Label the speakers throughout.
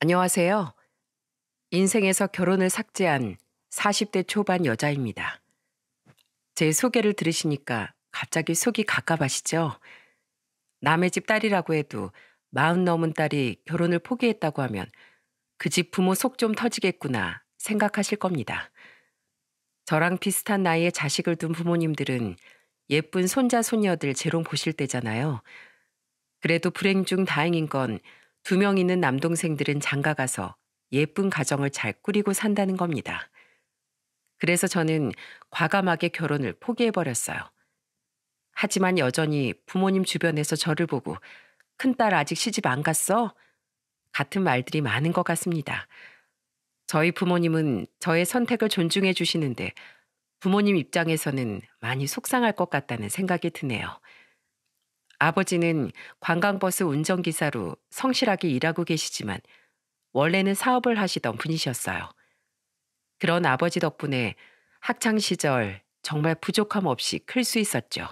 Speaker 1: 안녕하세요. 인생에서 결혼을 삭제한 40대 초반 여자입니다. 제 소개를 들으시니까 갑자기 속이 갑갑하시죠? 남의 집 딸이라고 해도 40 넘은 딸이 결혼을 포기했다고 하면 그 집 부모 속 좀 터지겠구나 생각하실 겁니다. 저랑 비슷한 나이에 자식을 둔 부모님들은 예쁜 손자 손녀들 재롱 보실 때잖아요. 그래도 불행 중 다행인 건 2명 있는 남동생들은 장가가서 예쁜 가정을 잘 꾸리고 산다는 겁니다. 그래서 저는 과감하게 결혼을 포기해버렸어요. 하지만 여전히 부모님 주변에서 저를 보고 큰딸 아직 시집 안 갔어? 같은 말들이 많은 것 같습니다. 저희 부모님은 저의 선택을 존중해 주시는데 부모님 입장에서는 많이 속상할 것 같다는 생각이 드네요. 아버지는 관광버스 운전기사로 성실하게 일하고 계시지만 원래는 사업을 하시던 분이셨어요. 그런 아버지 덕분에 학창 시절 정말 부족함 없이 클 수 있었죠.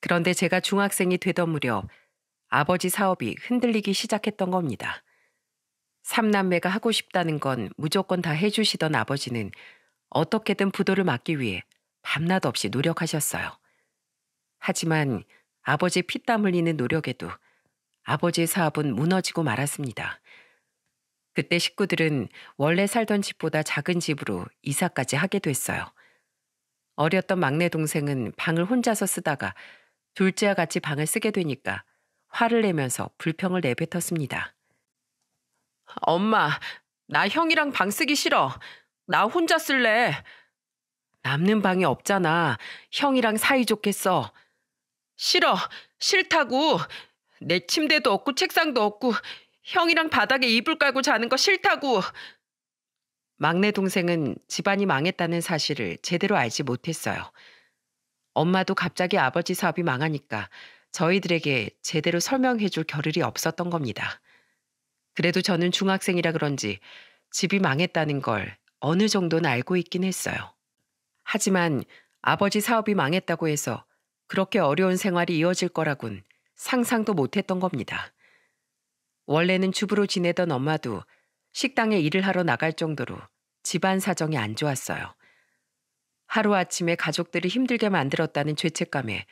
Speaker 1: 그런데 제가 중학생이 되던 무렵 아버지 사업이 흔들리기 시작했던 겁니다. 삼남매가 하고 싶다는 건 무조건 다 해주시던 아버지는 어떻게든 부도를 막기 위해 밤낮 없이 노력하셨어요. 하지만 아버지 피땀 흘리는 노력에도 아버지의 사업은 무너지고 말았습니다. 그때 식구들은 원래 살던 집보다 작은 집으로 이사까지 하게 됐어요. 어렸던 막내 동생은 방을 혼자서 쓰다가 둘째와 같이 방을 쓰게 되니까 화를 내면서 불평을 내뱉었습니다. 엄마, 나 형이랑 방 쓰기 싫어. 나 혼자 쓸래. 남는 방이 없잖아. 형이랑 사이좋게 써. 싫어. 싫다고. 내 침대도 없고 책상도 없고 형이랑 바닥에 이불 깔고 자는 거 싫다고. 막내 동생은 집안이 망했다는 사실을 제대로 알지 못했어요. 엄마도 갑자기 아버지 사업이 망하니까 저희들에게 제대로 설명해 줄 겨를이 없었던 겁니다. 그래도 저는 중학생이라 그런지 집이 망했다는 걸 어느 정도는 알고 있긴 했어요. 하지만 아버지 사업이 망했다고 해서 그렇게 어려운 생활이 이어질 거라곤 상상도 못했던 겁니다. 원래는 주부로 지내던 엄마도 식당에 일을 하러 나갈 정도로 집안 사정이 안 좋았어요. 하루아침에 가족들을 힘들게 만들었다는 죄책감에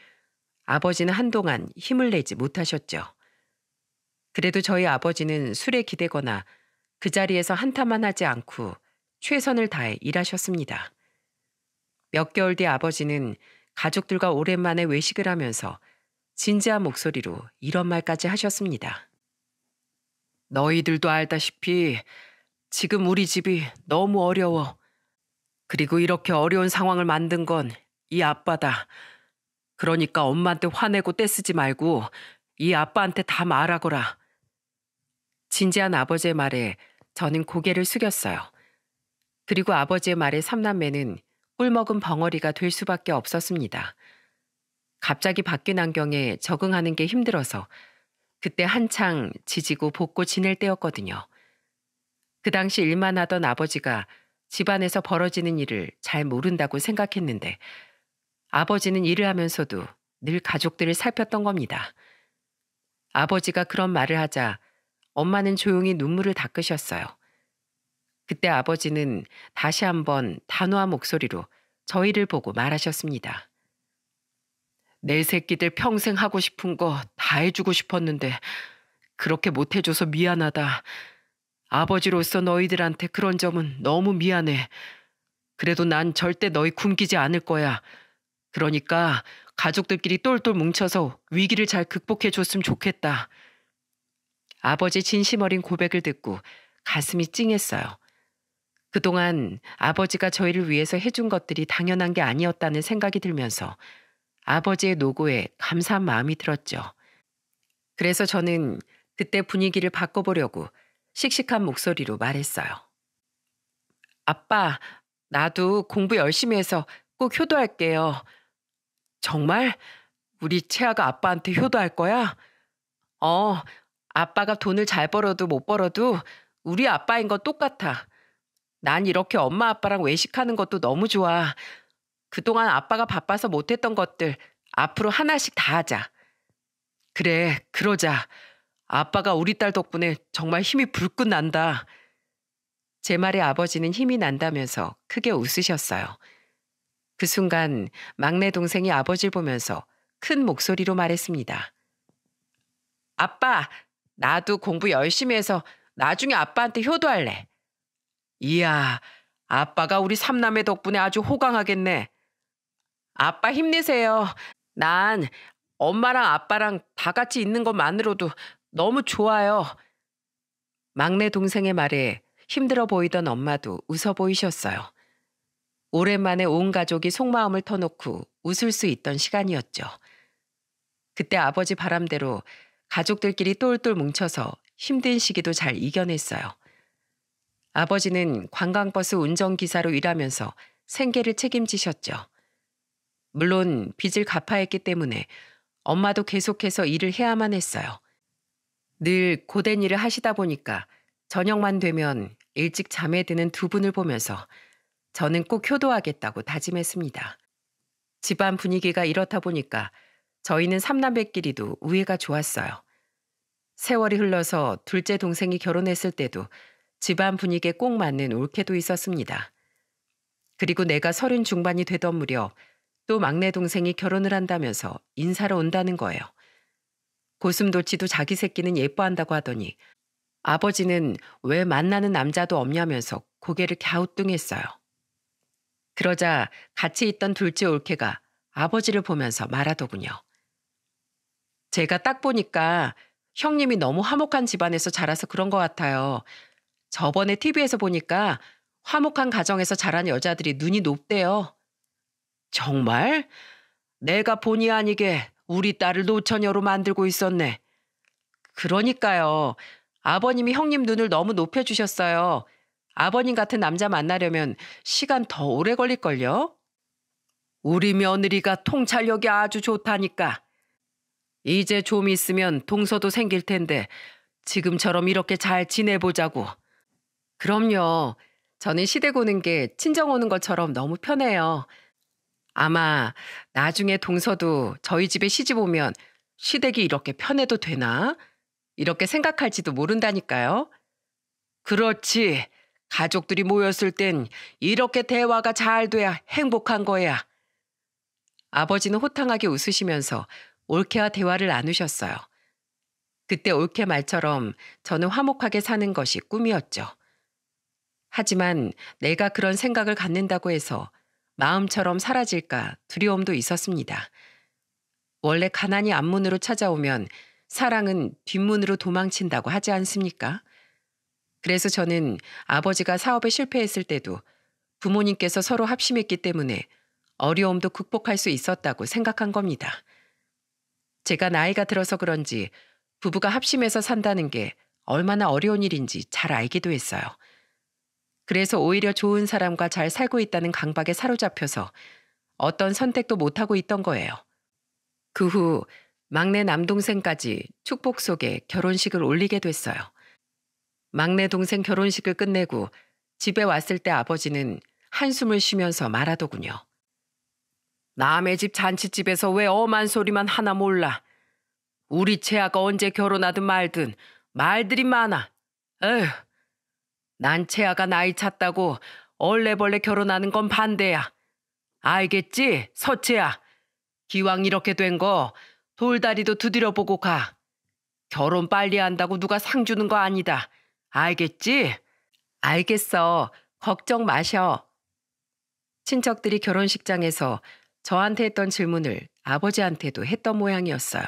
Speaker 1: 아버지는 한동안 힘을 내지 못하셨죠. 그래도 저희 아버지는 술에 기대거나 그 자리에서 한탄만 하지 않고 최선을 다해 일하셨습니다. 몇 개월 뒤 아버지는 가족들과 오랜만에 외식을 하면서 진지한 목소리로 이런 말까지 하셨습니다. 너희들도 알다시피 지금 우리 집이 너무 어려워. 그리고 이렇게 어려운 상황을 만든 건 이 아빠다. 그러니까 엄마한테 화내고 떼쓰지 말고 이 아빠한테 다 말하거라. 진지한 아버지의 말에 저는 고개를 숙였어요. 그리고 아버지의 말에 삼남매는 꿀먹은 벙어리가 될 수밖에 없었습니다. 갑자기 바뀐 환경에 적응하는 게 힘들어서 그때 한창 지지고 볶고 지낼 때였거든요. 그 당시 일만 하던 아버지가 집안에서 벌어지는 일을 잘 모른다고 생각했는데 아버지는 일을 하면서도 늘 가족들을 살폈던 겁니다. 아버지가 그런 말을 하자 엄마는 조용히 눈물을 닦으셨어요. 그때 아버지는 다시 한번 단호한 목소리로 저희를 보고 말하셨습니다. 내 새끼들 평생 하고 싶은 거 다 해주고 싶었는데 그렇게 못 해줘서 미안하다. 아버지로서 너희들한테 그런 점은 너무 미안해. 그래도 난 절대 너희 굶기지 않을 거야. 그러니까 가족들끼리 똘똘 뭉쳐서 위기를 잘 극복해 줬으면 좋겠다. 아버지 진심 어린 고백을 듣고 가슴이 찡했어요. 그동안 아버지가 저희를 위해서 해준 것들이 당연한 게 아니었다는 생각이 들면서 아버지의 노고에 감사한 마음이 들었죠. 그래서 저는 그때 분위기를 바꿔보려고 씩씩한 목소리로 말했어요. 아빠, 나도 공부 열심히 해서 꼭 효도할게요. 정말? 우리 채아가 아빠한테 효도할 거야? 아빠가 돈을 잘 벌어도 못 벌어도 우리 아빠인 건 똑같아. 난 이렇게 엄마 아빠랑 외식하는 것도 너무 좋아. 그동안 아빠가 바빠서 못했던 것들 앞으로 하나씩 다 하자. 그래, 그러자. 아빠가 우리 딸 덕분에 정말 힘이 불끈 난다. 제 말에 아버지는 힘이 난다면서 크게 웃으셨어요. 그 순간 막내 동생이 아버지를 보면서 큰 목소리로 말했습니다. 아빠, 나도 공부 열심히 해서 나중에 아빠한테 효도할래. 이야, 아빠가 우리 삼남매 덕분에 아주 호강하겠네. 아빠 힘내세요. 난 엄마랑 아빠랑 다 같이 있는 것만으로도 너무 좋아요. 막내 동생의 말에 힘들어 보이던 엄마도 웃어 보이셨어요. 오랜만에 온 가족이 속마음을 터놓고 웃을 수 있던 시간이었죠. 그때 아버지 바람대로 가족들끼리 똘똘 뭉쳐서 힘든 시기도 잘 이겨냈어요. 아버지는 관광버스 운전기사로 일하면서 생계를 책임지셨죠. 물론 빚을 갚아야 했기 때문에 엄마도 계속해서 일을 해야만 했어요. 늘 고된 일을 하시다 보니까 저녁만 되면 일찍 잠에 드는 두 분을 보면서 저는 꼭 효도하겠다고 다짐했습니다. 집안 분위기가 이렇다 보니까 저희는 삼남매끼리도 우애가 좋았어요. 세월이 흘러서 둘째 동생이 결혼했을 때도 집안 분위기에 꼭 맞는 올케도 있었습니다. 그리고 내가 30 중반이 되던 무렵 또 막내 동생이 결혼을 한다면서 인사를 온다는 거예요. 고슴도치도 자기 새끼는 예뻐한다고 하더니 아버지는 왜 만나는 남자도 없냐면서 고개를 갸우뚱했어요. 그러자 같이 있던 둘째 올케가 아버지를 보면서 말하더군요. 제가 딱 보니까 형님이 너무 화목한 집안에서 자라서 그런 것 같아요. 저번에 TV에서 보니까 화목한 가정에서 자란 여자들이 눈이 높대요. 정말? 내가 본의 아니게 우리 딸을 노처녀로 만들고 있었네. 그러니까요. 아버님이 형님 눈을 너무 높여주셨어요. 아버님 같은 남자 만나려면 시간 더 오래 걸릴걸요? 우리 며느리가 통찰력이 아주 좋다니까. 이제 좀 있으면 동서도 생길 텐데 지금처럼 이렇게 잘 지내보자고. 그럼요. 저는 시댁 오는 게 친정 오는 것처럼 너무 편해요. 아마 나중에 동서도 저희 집에 시집 오면 시댁이 이렇게 편해도 되나? 이렇게 생각할지도 모른다니까요. 그렇지. 가족들이 모였을 땐 이렇게 대화가 잘 돼야 행복한 거야. 아버지는 호탕하게 웃으시면서 올케와 대화를 나누셨어요. 그때 올케 말처럼 저는 화목하게 사는 것이 꿈이었죠. 하지만 내가 그런 생각을 갖는다고 해서 마음처럼 사라질까 두려움도 있었습니다. 원래 가난이 앞문으로 찾아오면 사랑은 뒷문으로 도망친다고 하지 않습니까? 그래서 저는 아버지가 사업에 실패했을 때도 부모님께서 서로 합심했기 때문에 어려움도 극복할 수 있었다고 생각한 겁니다. 제가 나이가 들어서 그런지 부부가 합심해서 산다는 게 얼마나 어려운 일인지 잘 알기도 했어요. 그래서 오히려 좋은 사람과 잘 살고 있다는 강박에 사로잡혀서 어떤 선택도 못하고 있던 거예요. 그 후 막내 남동생까지 축복 속에 결혼식을 올리게 됐어요. 막내 동생 결혼식을 끝내고 집에 왔을 때 아버지는 한숨을 쉬면서 말하더군요. 남의 집 잔치집에서 왜 엄한 소리만 하나 몰라. 우리 채아가 언제 결혼하든 말든 말들이 많아. 에휴, 난 채아가 나이 찼다고 얼레벌레 결혼하는 건 반대야. 알겠지, 서채야? 기왕 이렇게 된 거 돌다리도 두드려보고 가. 결혼 빨리 한다고 누가 상 주는 거 아니다. 알겠지? 알겠어. 걱정 마셔. 친척들이 결혼식장에서 저한테 했던 질문을 아버지한테도 했던 모양이었어요.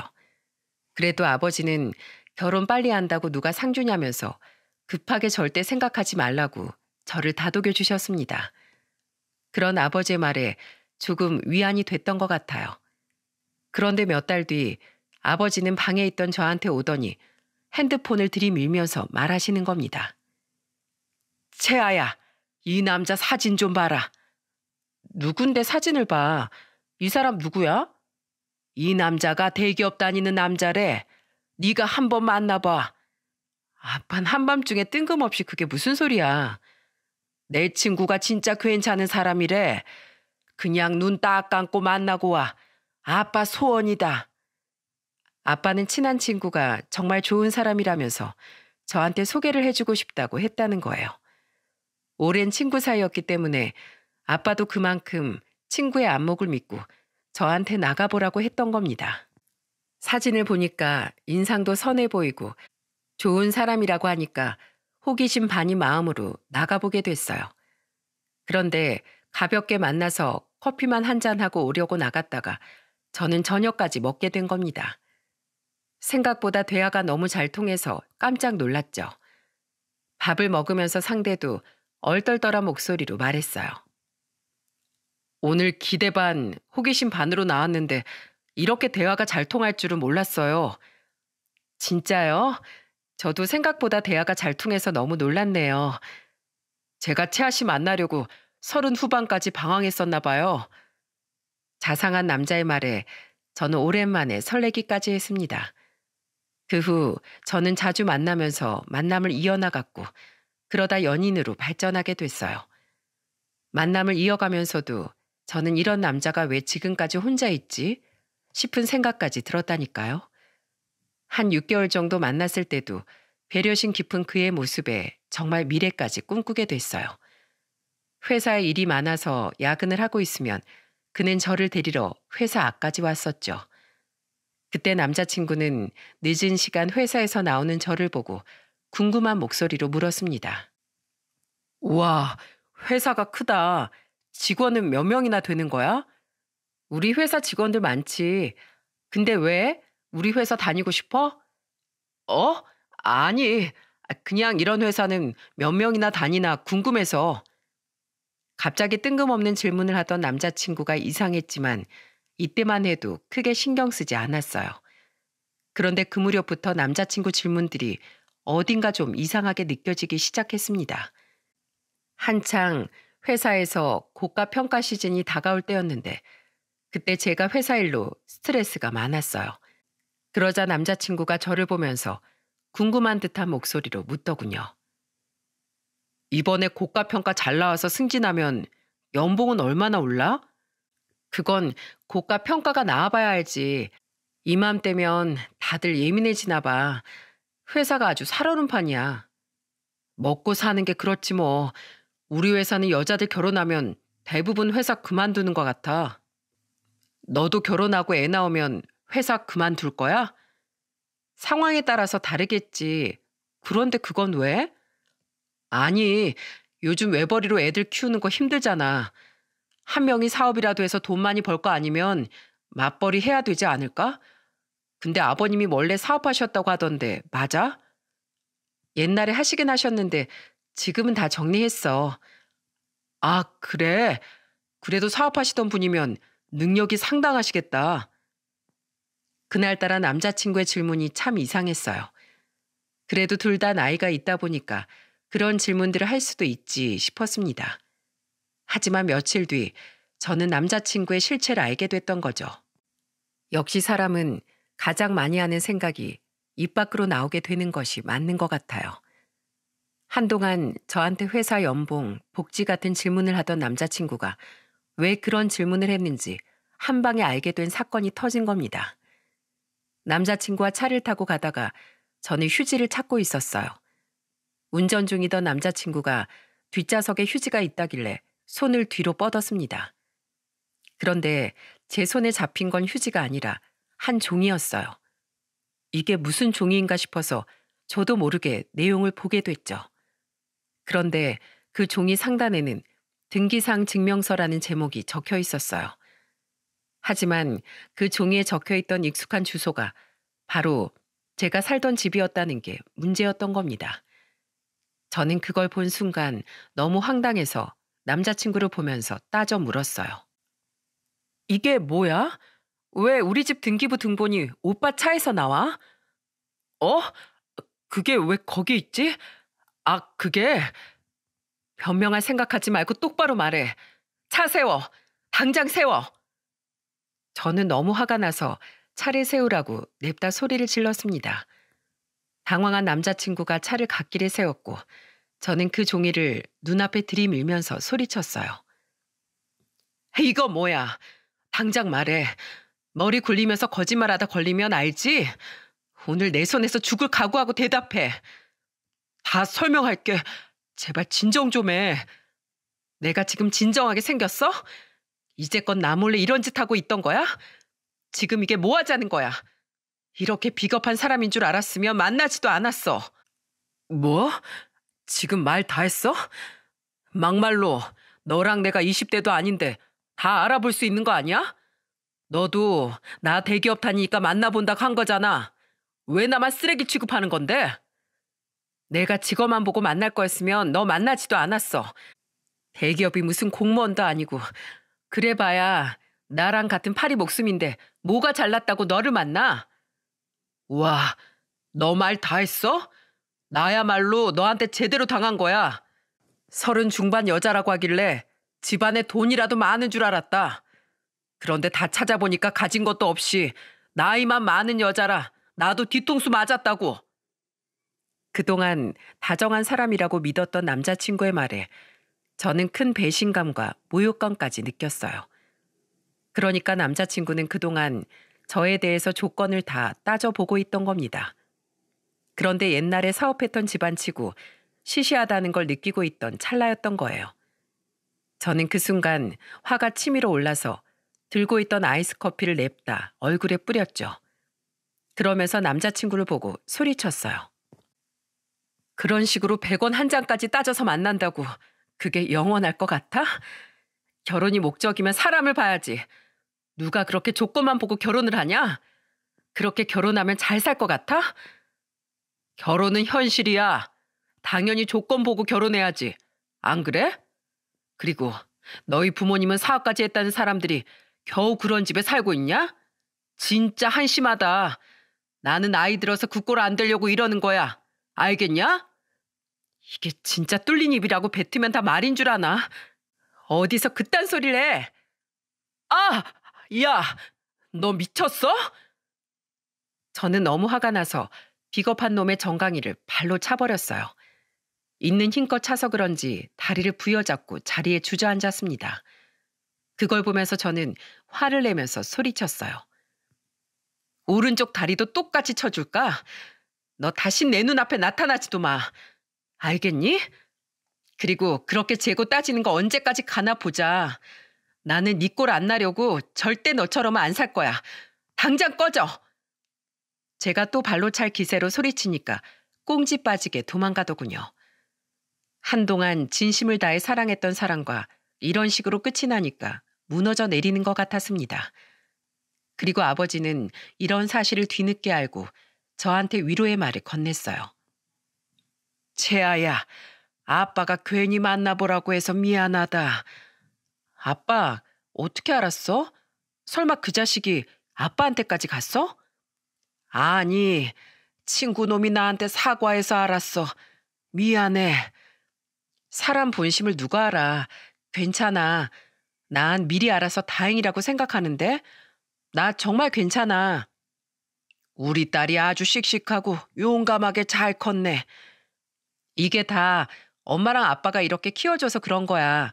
Speaker 1: 그래도 아버지는 결혼 빨리 한다고 누가 상 주냐면서 급하게 절대 생각하지 말라고 저를 다독여 주셨습니다. 그런 아버지의 말에 조금 위안이 됐던 것 같아요. 그런데 몇 달 뒤 아버지는 방에 있던 저한테 오더니 핸드폰을 들이밀면서 말하시는 겁니다. 채아야, 이 남자 사진 좀 봐라. 누군데 사진을 봐? 이 사람 누구야? 이 남자가 대기업 다니는 남자래. 네가 한번 만나봐. 아빤 한밤중에 뜬금없이 그게 무슨 소리야. 내 친구가 진짜 괜찮은 사람이래. 그냥 눈 딱 감고 만나고 와. 아빠 소원이다. 아빠는 친한 친구가 정말 좋은 사람이라면서 저한테 소개를 해주고 싶다고 했다는 거예요. 오랜 친구 사이였기 때문에 아빠도 그만큼 친구의 안목을 믿고 저한테 나가보라고 했던 겁니다. 사진을 보니까 인상도 선해 보이고 좋은 사람이라고 하니까 호기심 반인 마음으로 나가보게 됐어요. 그런데 가볍게 만나서 커피만 한 잔하고 오려고 나갔다가 저는 저녁까지 먹게 된 겁니다. 생각보다 대화가 너무 잘 통해서 깜짝 놀랐죠. 밥을 먹으면서 상대도 얼떨떨한 목소리로 말했어요. 오늘 기대 반, 호기심 반으로 나왔는데 이렇게 대화가 잘 통할 줄은 몰랐어요. 진짜요? 저도 생각보다 대화가 잘 통해서 너무 놀랐네요. 제가 채아 씨 만나려고 30 후반까지 방황했었나 봐요. 자상한 남자의 말에 저는 오랜만에 설레기까지 했습니다. 그 후 저는 자주 만나면서 만남을 이어나갔고 그러다 연인으로 발전하게 됐어요. 만남을 이어가면서도 저는 이런 남자가 왜 지금까지 혼자 있지 싶은 생각까지 들었다니까요. 한 6개월 정도 만났을 때도 배려심 깊은 그의 모습에 정말 미래까지 꿈꾸게 됐어요. 회사에 일이 많아서 야근을 하고 있으면 그는 저를 데리러 회사 앞까지 왔었죠. 그때 남자친구는 늦은 시간 회사에서 나오는 저를 보고 궁금한 목소리로 물었습니다. 우와, 회사가 크다. 직원은 몇 명이나 되는 거야? 우리 회사 직원들 많지. 근데 왜? 우리 회사 다니고 싶어? 어? 아니, 그냥 이런 회사는 몇 명이나 다니나 궁금해서. 갑자기 뜬금없는 질문을 하던 남자친구가 이상했지만 이때만 해도 크게 신경 쓰지 않았어요. 그런데 그 무렵부터 남자친구 질문들이 어딘가 좀 이상하게 느껴지기 시작했습니다. 한창 회사에서 고가 평가 시즌이 다가올 때였는데 그때 제가 회사 일로 스트레스가 많았어요. 그러자 남자친구가 저를 보면서 궁금한 듯한 목소리로 묻더군요. 이번에 고가 평가 잘 나와서 승진하면 연봉은 얼마나 올라? 그건 고가 평가가 나와봐야 알지. 이맘때면 다들 예민해지나 봐. 회사가 아주 살얼음 판이야. 먹고 사는 게 그렇지 뭐. 우리 회사는 여자들 결혼하면 대부분 회사 그만두는 것 같아. 너도 결혼하고 애 낳으면 회사 그만둘 거야? 상황에 따라서 다르겠지. 그런데 그건 왜? 아니, 요즘 외벌이로 애들 키우는 거 힘들잖아. 한 명이 사업이라도 해서 돈 많이 벌 거 아니면 맞벌이 해야 되지 않을까? 근데 아버님이 원래 사업하셨다고 하던데 맞아? 옛날에 하시긴 하셨는데 지금은 다 정리했어. 아, 그래? 그래도 사업하시던 분이면 능력이 상당하시겠다. 그날따라 남자친구의 질문이 참 이상했어요. 그래도 둘 다 나이가 있다 보니까 그런 질문들을 할 수도 있지 싶었습니다. 하지만 며칠 뒤 저는 남자친구의 실체를 알게 됐던 거죠. 역시 사람은 가장 많이 하는 생각이 입 밖으로 나오게 되는 것이 맞는 것 같아요. 한동안 저한테 회사 연봉, 복지 같은 질문을 하던 남자친구가 왜 그런 질문을 했는지 한 방에 알게 된 사건이 터진 겁니다. 남자친구와 차를 타고 가다가 저는 휴지를 찾고 있었어요. 운전 중이던 남자친구가 뒷좌석에 휴지가 있다길래 손을 뒤로 뻗었습니다. 그런데 제 손에 잡힌 건 휴지가 아니라 한 종이였어요. 이게 무슨 종이인가 싶어서 저도 모르게 내용을 보게 됐죠. 그런데 그 종이 상단에는 등기사항 증명서라는 제목이 적혀 있었어요. 하지만 그 종이에 적혀 있던 익숙한 주소가 바로 제가 살던 집이었다는 게 문제였던 겁니다. 저는 그걸 본 순간 너무 황당해서 남자친구를 보면서 따져 물었어요. 이게 뭐야? 왜 우리 집 등기부 등본이 오빠 차에서 나와? 어? 그게 왜 거기 있지? 아, 그게... 변명할 생각하지 말고 똑바로 말해. 차 세워. 당장 세워. 저는 너무 화가 나서 차를 세우라고 냅다 소리를 질렀습니다. 당황한 남자친구가 차를 갓길에 세웠고 저는 그 종이를 눈앞에 들이밀면서 소리쳤어요. 이거 뭐야? 당장 말해. 머리 굴리면서 거짓말하다 걸리면 알지? 오늘 내 손에서 죽을 각오하고 대답해. 다 설명할게. 제발 진정 좀 해. 내가 지금 진정하게 생겼어? 이제껏 나 몰래 이런 짓 하고 있던 거야? 지금 이게 뭐 하자는 거야? 이렇게 비겁한 사람인 줄 알았으면 만나지도 않았어. 뭐? 지금 말 다 했어? 막말로 너랑 내가 20대도 아닌데 다 알아볼 수 있는 거 아니야? 너도 나 대기업 다니니까 만나본다고 한 거잖아. 왜 나만 쓰레기 취급하는 건데? 내가 직업만 보고 만날 거였으면 너 만나지도 않았어. 대기업이 무슨 공무원도 아니고. 그래봐야 나랑 같은 파리 목숨인데 뭐가 잘났다고 너를 만나? 와, 너 말 다 했어? 나야말로 너한테 제대로 당한 거야. 30 중반 여자라고 하길래 집안에 돈이라도 많은 줄 알았다. 그런데 다 찾아보니까 가진 것도 없이 나이만 많은 여자라 나도 뒤통수 맞았다고. 그동안 다정한 사람이라고 믿었던 남자친구의 말에 저는 큰 배신감과 모욕감까지 느꼈어요. 그러니까 남자친구는 그동안 저에 대해서 조건을 다 따져보고 있던 겁니다. 그런데 옛날에 사업했던 집안치고 시시하다는 걸 느끼고 있던 찰나였던 거예요. 저는 그 순간 화가 치밀어 올라서 들고 있던 아이스 커피를 냅다 얼굴에 뿌렸죠. 그러면서 남자친구를 보고 소리쳤어요. 그런 식으로 100원 한 장까지 따져서 만난다고 그게 영원할 것 같아? 결혼이 목적이면 사람을 봐야지. 누가 그렇게 조건만 보고 결혼을 하냐? 그렇게 결혼하면 잘 살 것 같아? 결혼은 현실이야. 당연히 조건 보고 결혼해야지. 안 그래? 그리고 너희 부모님은 사업까지 했다는 사람들이 겨우 그런 집에 살고 있냐? 진짜 한심하다. 나는 아이 들어서 그 꼴 안 되려고 이러는 거야. 알겠냐? 이게 진짜 뚫린 입이라고 뱉으면 다 말인 줄 아나? 어디서 그딴 소리를 해? 아! 야! 너 미쳤어? 저는 너무 화가 나서 비겁한 놈의 정강이를 발로 차버렸어요. 있는 힘껏 차서 그런지 다리를 부여잡고 자리에 주저앉았습니다. 그걸 보면서 저는 화를 내면서 소리쳤어요. 오른쪽 다리도 똑같이 쳐줄까? 너 다시 내 눈앞에 나타나지도 마. 알겠니? 그리고 그렇게 재고 따지는 거 언제까지 가나 보자. 나는 네 꼴 안 나려고 절대 너처럼은 안 살 거야. 당장 꺼져. 제가 또 발로 찰 기세로 소리치니까 꽁지 빠지게 도망가더군요. 한동안 진심을 다해 사랑했던 사랑과 이런 식으로 끝이 나니까 무너져 내리는 것 같았습니다. 그리고 아버지는 이런 사실을 뒤늦게 알고 저한테 위로의 말을 건넸어요. 채아야, 아빠가 괜히 만나보라고 해서 미안하다. 아빠, 어떻게 알았어? 설마 그 자식이 아빠한테까지 갔어? 아니, 친구 놈이 나한테 사과해서 알았어. 미안해. 사람 본심을 누가 알아. 괜찮아. 난 미리 알아서 다행이라고 생각하는데 나 정말 괜찮아. 우리 딸이 아주 씩씩하고 용감하게 잘 컸네. 이게 다 엄마랑 아빠가 이렇게 키워줘서 그런 거야.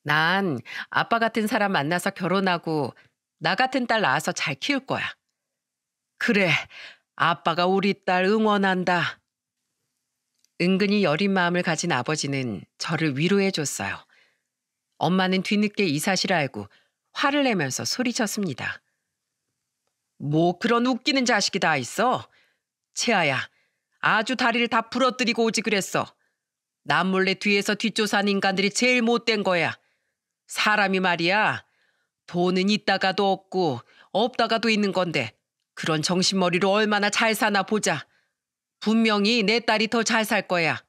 Speaker 1: 난 아빠 같은 사람 만나서 결혼하고 나 같은 딸 낳아서 잘 키울 거야. 그래, 아빠가 우리 딸 응원한다. 은근히 여린 마음을 가진 아버지는 저를 위로해 줬어요. 엄마는 뒤늦게 이 사실을 알고 화를 내면서 소리쳤습니다. 뭐 그런 웃기는 자식이 다 있어? 채아야, 아주 다리를 다 부러뜨리고 오지 그랬어. 남몰래 뒤에서 뒷조사한 인간들이 제일 못된 거야. 사람이 말이야. 돈은 있다가도 없고 없다가도 있는 건데 그런 정신머리로 얼마나 잘 사나 보자. 분명히 내 딸이 더 잘 살 거야.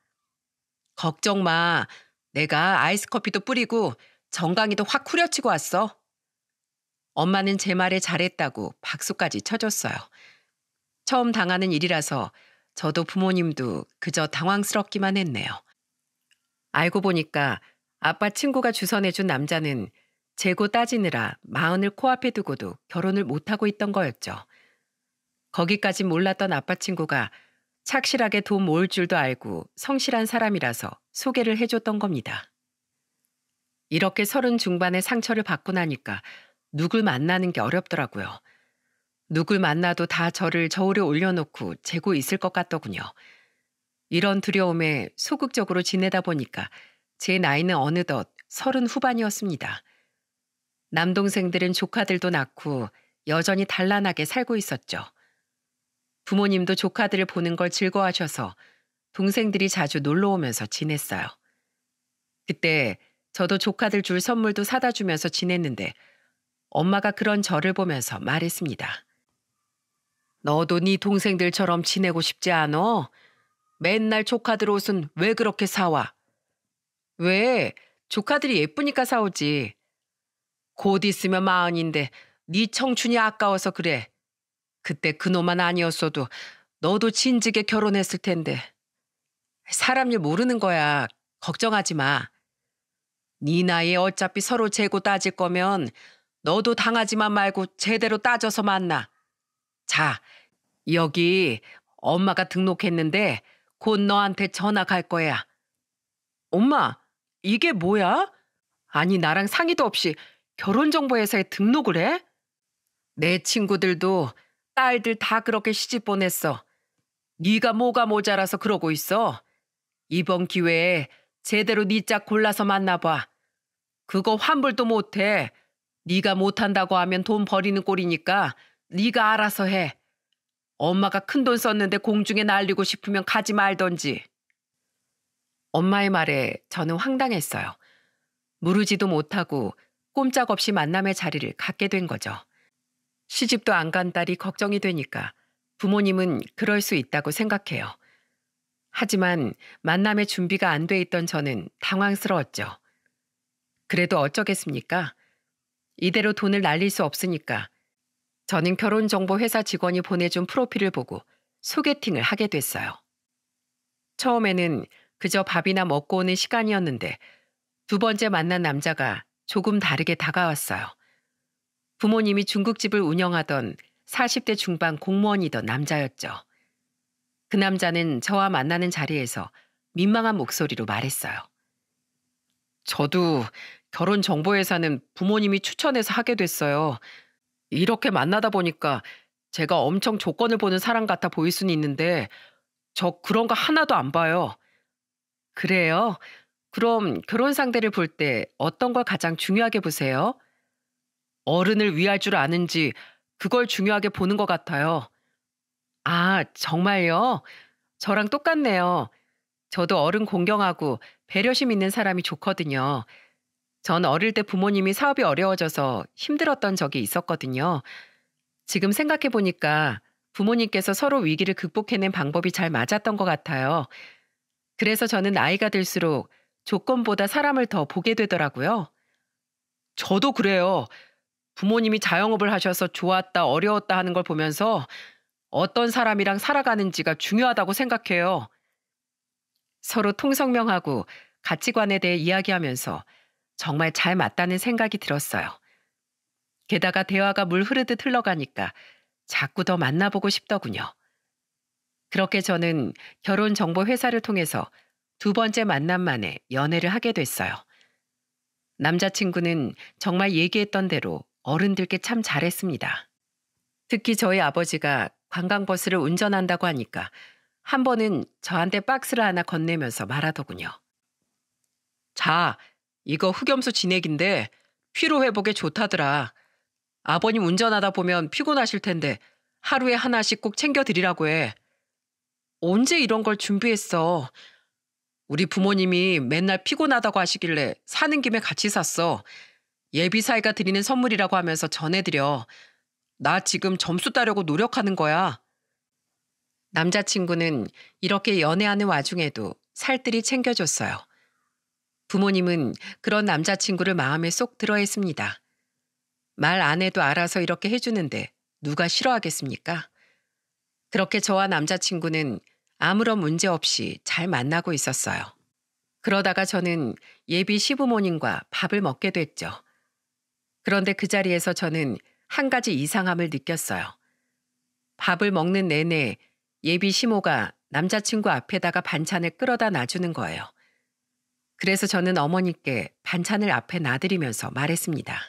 Speaker 1: 걱정 마. 내가 아이스커피도 뿌리고 정강이도 확 후려치고 왔어. 엄마는 제 말에 잘했다고 박수까지 쳐줬어요. 처음 당하는 일이라서 저도 부모님도 그저 당황스럽기만 했네요. 알고 보니까 아빠 친구가 주선해준 남자는 재고 따지느라 마흔을 코앞에 두고도 결혼을 못하고 있던 거였죠. 거기까진 몰랐던 아빠 친구가 착실하게 돈 모을 줄도 알고 성실한 사람이라서 소개를 해줬던 겁니다. 이렇게 30 중반의 상처를 받고 나니까 누굴 만나는 게 어렵더라고요. 누굴 만나도 다 저를 저울에 올려놓고 재고 있을 것 같더군요. 이런 두려움에 소극적으로 지내다 보니까 제 나이는 어느덧 30 후반이었습니다. 남동생들은 조카들도 낳고 여전히 단란하게 살고 있었죠. 부모님도 조카들을 보는 걸 즐거워하셔서 동생들이 자주 놀러 오면서 지냈어요. 그때 저도 조카들 줄 선물도 사다 주면서 지냈는데 엄마가 그런 저를 보면서 말했습니다. 너도 네 동생들처럼 지내고 싶지 않어? 맨날 조카들 옷은 왜 그렇게 사와? 왜? 조카들이 예쁘니까 사오지. 곧 있으면 40인데 네 청춘이 아까워서 그래. 그때 그놈만 아니었어도 너도 진즉에 결혼했을 텐데. 사람 일 모르는 거야. 걱정하지 마. 네 나이에 어차피 서로 재고 따질 거면 너도 당하지만 말고 제대로 따져서 만나. 자, 여기 엄마가 등록했는데 곧 너한테 전화 갈 거야. 엄마, 이게 뭐야? 아니, 나랑 상의도 없이 결혼정보회사에 등록을 해? 내 친구들도 딸들 다 그렇게 시집 보냈어. 네가 뭐가 모자라서 그러고 있어? 이번 기회에 제대로 네 짝 골라서 만나봐. 그거 환불도 못해. 네가 못한다고 하면 돈 버리는 꼴이니까 네가 알아서 해. 엄마가 큰돈 썼는데 공중에 날리고 싶으면 가지 말던지. 엄마의 말에 저는 황당했어요. 무르지도 못하고 꼼짝없이 만남의 자리를 갖게 된 거죠. 시집도 안 간 딸이 걱정이 되니까 부모님은 그럴 수 있다고 생각해요. 하지만 만남의 준비가 안 돼 있던 저는 당황스러웠죠. 그래도 어쩌겠습니까? 이대로 돈을 날릴 수 없으니까 저는 결혼정보회사 직원이 보내준 프로필을 보고 소개팅을 하게 됐어요. 처음에는 그저 밥이나 먹고 오는 시간이었는데 두 번째 만난 남자가 조금 다르게 다가왔어요. 부모님이 중국집을 운영하던 40대 중반 공무원이던 남자였죠. 그 남자는 저와 만나는 자리에서 민망한 목소리로 말했어요. 저도 결혼정보회사는 부모님이 추천해서 하게 됐어요. 이렇게 만나다 보니까 제가 엄청 조건을 보는 사람 같아 보일 수는 있는데 저 그런 거 하나도 안 봐요. 그래요? 그럼 결혼 상대를 볼 때 어떤 걸 가장 중요하게 보세요? 어른을 위할 줄 아는지 그걸 중요하게 보는 것 같아요. 아, 정말요? 저랑 똑같네요. 저도 어른 공경하고 배려심 있는 사람이 좋거든요. 전 어릴 때 부모님이 사업이 어려워져서 힘들었던 적이 있었거든요. 지금 생각해 보니까 부모님께서 서로 위기를 극복해낸 방법이 잘 맞았던 것 같아요. 그래서 저는 나이가 들수록 조건보다 사람을 더 보게 되더라고요. 저도 그래요. 부모님이 자영업을 하셔서 좋았다, 어려웠다 하는 걸 보면서 어떤 사람이랑 살아가는지가 중요하다고 생각해요. 서로 통성명하고 가치관에 대해 이야기하면서 정말 잘 맞다는 생각이 들었어요. 게다가 대화가 물 흐르듯 흘러가니까 자꾸 더 만나보고 싶더군요. 그렇게 저는 결혼정보회사를 통해서 두 번째 만남 만에 연애를 하게 됐어요. 남자친구는 정말 얘기했던 대로 어른들께 참 잘했습니다. 특히 저희 아버지가 관광버스를 운전한다고 하니까 한 번은 저한테 박스를 하나 건네면서 말하더군요. 자, 이거 흑염소 진액인데 피로 회복에 좋다더라. 아버님 운전하다 보면 피곤하실 텐데 하루에 하나씩 꼭 챙겨드리라고 해. 언제 이런 걸 준비했어? 우리 부모님이 맨날 피곤하다고 하시길래 사는 김에 같이 샀어. 예비 사이가 드리는 선물이라고 하면서 전해드려. 나 지금 점수 따려고 노력하는 거야. 남자친구는 이렇게 연애하는 와중에도 살뜰히 챙겨줬어요. 부모님은 그런 남자친구를 마음에 쏙 들어했습니다. 말 안 해도 알아서 이렇게 해주는데 누가 싫어하겠습니까? 그렇게 저와 남자친구는 아무런 문제 없이 잘 만나고 있었어요. 그러다가 저는 예비 시부모님과 밥을 먹게 됐죠. 그런데 그 자리에서 저는 한 가지 이상함을 느꼈어요. 밥을 먹는 내내 예비 시모가 남자친구 앞에다가 반찬을 끌어다 놔주는 거예요. 그래서 저는 어머니께 반찬을 앞에 놔드리면서 말했습니다.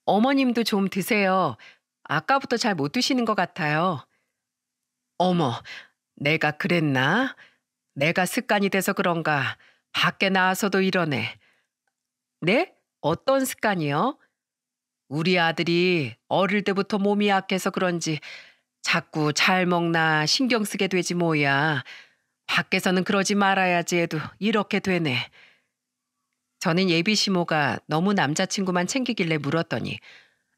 Speaker 1: 어머님도 좀 드세요. 아까부터 잘 못 드시는 것 같아요. 어머, 내가 그랬나? 내가 습관이 돼서 그런가? 밖에 나와서도 이러네. 네? 어떤 습관이요? 우리 아들이 어릴 때부터 몸이 약해서 그런지 자꾸 잘 먹나 신경 쓰게 되지 뭐야. 밖에서는 그러지 말아야지 해도 이렇게 되네. 저는 예비 시모가 너무 남자친구만 챙기길래 물었더니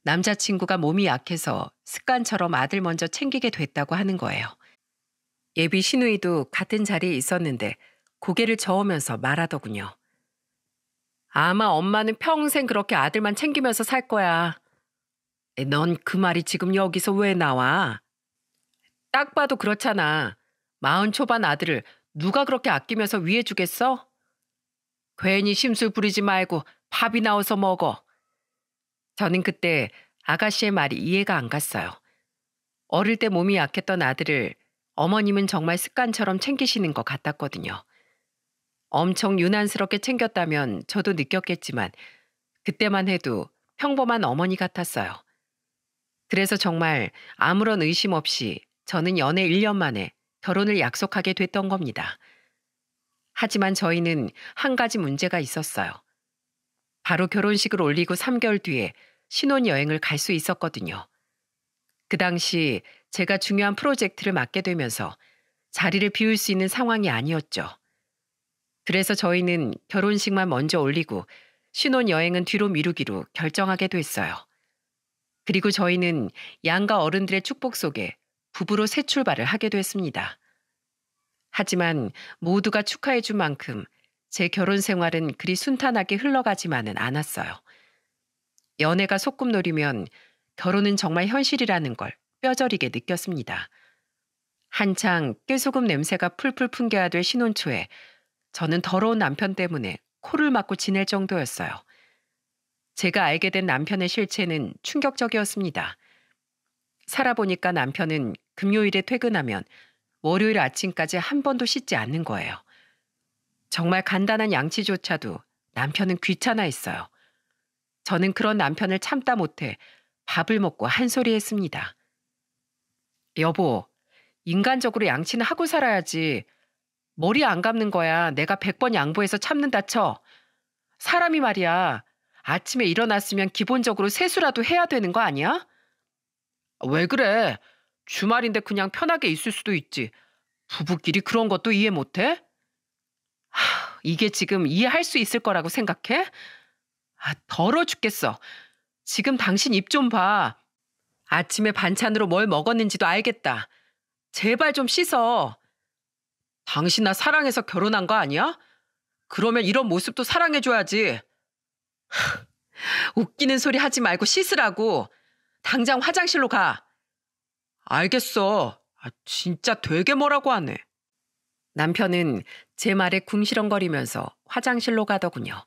Speaker 1: 남자친구가 몸이 약해서 습관처럼 아들 먼저 챙기게 됐다고 하는 거예요. 예비 시누이도 같은 자리에 있었는데 고개를 저으면서 말하더군요. 아마 엄마는 평생 그렇게 아들만 챙기면서 살 거야. 넌 그 말이 지금 여기서 왜 나와? 딱 봐도 그렇잖아. 40 초반 아들을 누가 그렇게 아끼면서 위해주겠어? 괜히 심술 부리지 말고 밥이 나와서 먹어. 저는 그때 아가씨의 말이 이해가 안 갔어요. 어릴 때 몸이 약했던 아들을 어머님은 정말 습관처럼 챙기시는 것 같았거든요. 엄청 유난스럽게 챙겼다면 저도 느꼈겠지만 그때만 해도 평범한 어머니 같았어요. 그래서 정말 아무런 의심 없이 저는 연애 1년 만에 결혼을 약속하게 됐던 겁니다. 하지만 저희는 한 가지 문제가 있었어요. 바로 결혼식을 올리고 3개월 뒤에 신혼여행을 갈 수 있었거든요. 그 당시 제가 중요한 프로젝트를 맡게 되면서 자리를 비울 수 있는 상황이 아니었죠. 그래서 저희는 결혼식만 먼저 올리고 신혼여행은 뒤로 미루기로 결정하게 됐어요. 그리고 저희는 양가 어른들의 축복 속에 부부로 새 출발을 하게 됐습니다. 하지만 모두가 축하해 준 만큼 제 결혼 생활은 그리 순탄하게 흘러가지만은 않았어요. 연애가 소꿉놀이면 결혼은 정말 현실이라는 걸 뼈저리게 느꼈습니다. 한창 깨소금 냄새가 풀풀 풍겨야 될 신혼초에 저는 더러운 남편 때문에 코를 막고 지낼 정도였어요. 제가 알게 된 남편의 실체는 충격적이었습니다. 살아보니까 남편은 금요일에 퇴근하면 월요일 아침까지 한 번도 씻지 않는 거예요. 정말 간단한 양치조차도 남편은 귀찮아했어요. 저는 그런 남편을 참다 못해 밥을 먹고 한 소리 했습니다. 여보, 인간적으로 양치는 하고 살아야지. 머리 안 감는 거야 내가 100번 양보해서 참는다 쳐. 사람이 말이야. 아침에 일어났으면 기본적으로 세수라도 해야 되는 거 아니야? 왜 그래? 주말인데 그냥 편하게 있을 수도 있지. 부부끼리 그런 것도 이해 못해? 이게 지금 이해할 수 있을 거라고 생각해? 더러 죽겠어. 지금 당신 입 좀 봐. 아침에 반찬으로 뭘 먹었는지도 알겠다. 제발 좀 씻어. 당신 나 사랑해서 결혼한 거 아니야? 그러면 이런 모습도 사랑해줘야지. 웃기는 소리 하지 말고 씻으라고. 당장 화장실로 가. 알겠어. 진짜 되게 뭐라고 하네. 남편은 제 말에 궁시렁거리면서 화장실로 가더군요.